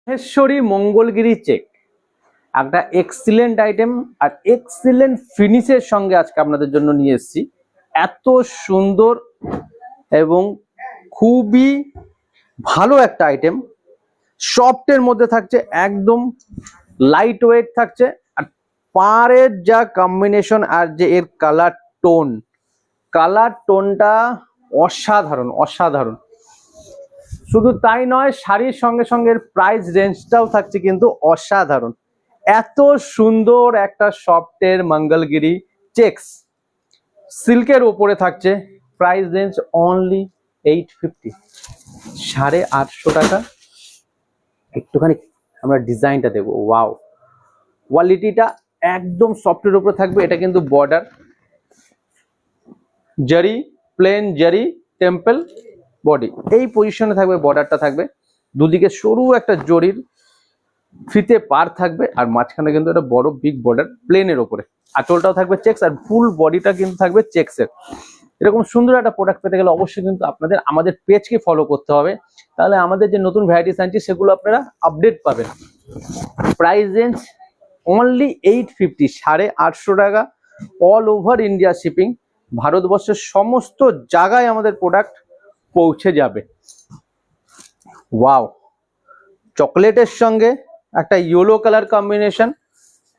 Maheshwari Mangalagiri check একটা excellent item আর excellent ফিনিশের সঙ্গে আজকে আপনাদের জন্য নিয়ে এসেছি। এত সুন্দর এবং খুবই ভালো একটা আইটেম, সফটের মধ্যে থাকছে, একদম লাইট ওয়েট থাকছে। আর পাড়ের যা কম্বিনেশন আর যে এর কালার টোনটা অসাধারণ অসাধারণ। শুধু তাই নয়, শাড়ির সঙ্গে সঙ্গে প্রাইস রেঞ্জটাও থাকছে কিন্তু অসাধারণ। এত সুন্দর একটা সফটের মঙ্গলগিরি চেকস সিল্কের উপরে থাকছে, প্রাইস রেঞ্জ অনলি 850, 850 টাকা। একটুখানি আমরা ডিজাইনটা দেবো, ওয়াও, কোয়ালিটিটা একদম সফটের উপরে থাকবে। এটা কিন্তু বর্ডার জারি, প্লেন জারি টেম্পল বডি, এই পজিশনে থাকবে, বর্ডারটা থাকবে, দুদিকে সরু একটা জরির ফিতে পার থাকবে, আর মাঝখানে কিন্তু একটা বড় বিগ বর্ডার প্লেনের ওপরে। আঁচলটাও থাকবে চেকস, আর ফুল বডিটা কিন্তু থাকবে চেকসের। এরকম সুন্দর একটা প্রোডাক্ট পেতে গেলে অবশ্যই কিন্তু আপনাদের আমাদের পেজকে ফলো করতে হবে, তাহলে আমাদের যে নতুন ভ্যারাইটিস আনছি সেগুলো আপনারা আপডেট পাবেন। প্রাইস রেঞ্জ অনলি 850, 850 টাকা। অল ওভার ইন্ডিয়া শিপিং, ভারতবর্ষের সমস্ত জায়গায় আমাদের প্রোডাক্ট পৌঁছে যাবে। ওয়াও, চকলেটের সঙ্গে একটা ইয়েলো কালার কম্বিনেশন,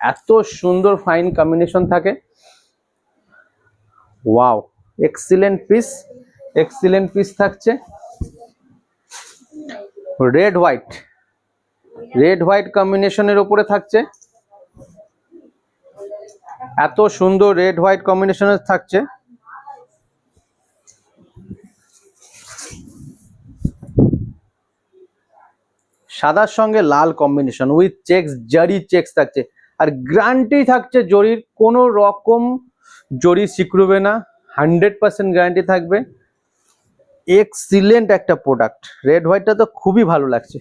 এত সুন্দর ফাইন কম্বিনেশন থাকে। ওয়াও, এক্সিলেন্ট পিস থাকছে। রেড হোয়াইট কম্বিনেশনের উপরে থাকছে, এত সুন্দর রেড হোয়াইট কম্বিনেশনের থাকছে। সাদার সঙ্গে লাল কম্বিনেশন উইথ চেকস, জারি চেকস থাকছে। আর গ্যারান্টি থাকছে জরির, কোনো রকম জরি সিকুড়বে না, 100% গ্যারান্টি থাকবে। এক্সিলেন্ট একটা প্রোডাক্ট। রেড হোয়াইটটা তো খুবই ভালো লাগছে,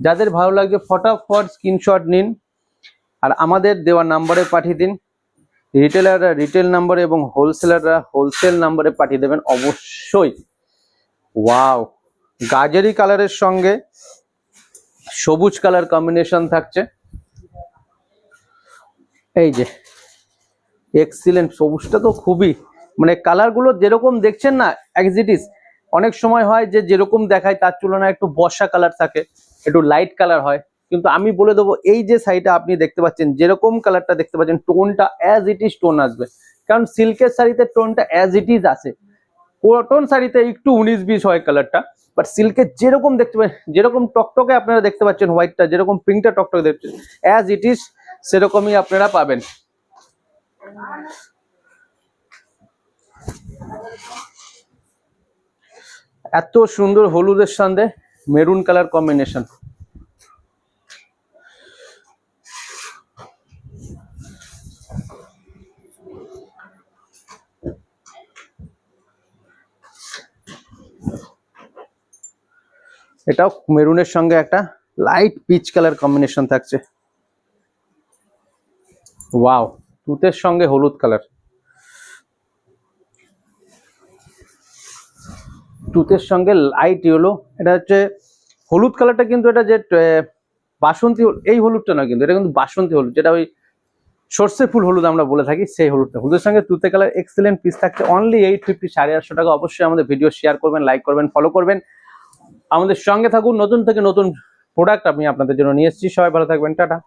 যাদের ভালো লাগছে ফটাফট স্ক্রিনশট নিন আর আমাদের দেওয়া নাম্বারে পাঠিয়ে দিন। রিটেলাররা রিটেল নাম্বারে এবং হোলসেলাররা হোলসেল নাম্বারে পাঠিয়ে দেবেন অবশ্যই। ওয়াও, গাজরি কালারের সঙ্গে সবুজ কালার কম্বিনেশন থাকছে। এই যে এক্সিলেন্ট, সবুজটা তো খুবই, মানে কালারগুলো যেরকম দেখছেন না এক্সিটিস, অনেক সময় হয় যে যেরকম দেখায় তার তুলনায় একটু বর্ষা কালার থাকে, একটু লাইট কালার হয়, কিন্তু আমি বলে দেবো এই যে শাড়িটা আপনি দেখতে পাচ্ছেন, যেরকম কালারটা দেখতে পাচ্ছেন, টোনটা অ্যাজ ইট ইজ টোন আসবে। কারণ সিল্কের শাড়িতে টোনটা অ্যাজ ইট ইজ আসে, কটন শাড়িতে একটু 19-20 হয় কালারটা, বাট সিল্কের যেরকম দেখতে পাচ্ছেন, যেরকম টকটকে আপনারা দেখতে পাচ্ছেন হোয়াইটটা, যেরকম পিঙ্কটা টকটকে দেখছেন, অ্যাজ ইট ইজ সেরকমই আপনারা পাবেন। এত সুন্দর হলুদের সঙ্গে মেরুন কালার কম্বিনেশন, এটাও মেরুনের সঙ্গে একটা লাইট পিচ কালার কম্বিনেশন থাকছে। ওয়াও, তুতের সঙ্গে হলুদ কালার, তুতের সঙ্গে লাইট ইয়েলো। এটা হচ্ছে হলুদ কালারটা, কিন্তু এটা যে বাসন্তী, এই হলুদটা না, কিন্তু এটা কিন্তু বাসন্তী হলুদ, যেটা ওই সর্ষে ফুল হলুদ আমরা বলে থাকি, সেই হলুদটা। হলুদের সঙ্গে তুতে কালার, এক্সিলেন্ট পিস থাকছে অনলি 850, 850 টাকা। অবশ্যই আমাদের ভিডিও শেয়ার করবেন, লাইক করবেন, ফলো করবেন, আমাদের সঙ্গে থাকুন। নতুন থেকে নতুন প্রোডাক্ট আমি আপনাদের জন্য নিয়ে এসেছি। সবাই ভালো থাকবেন, টাটা।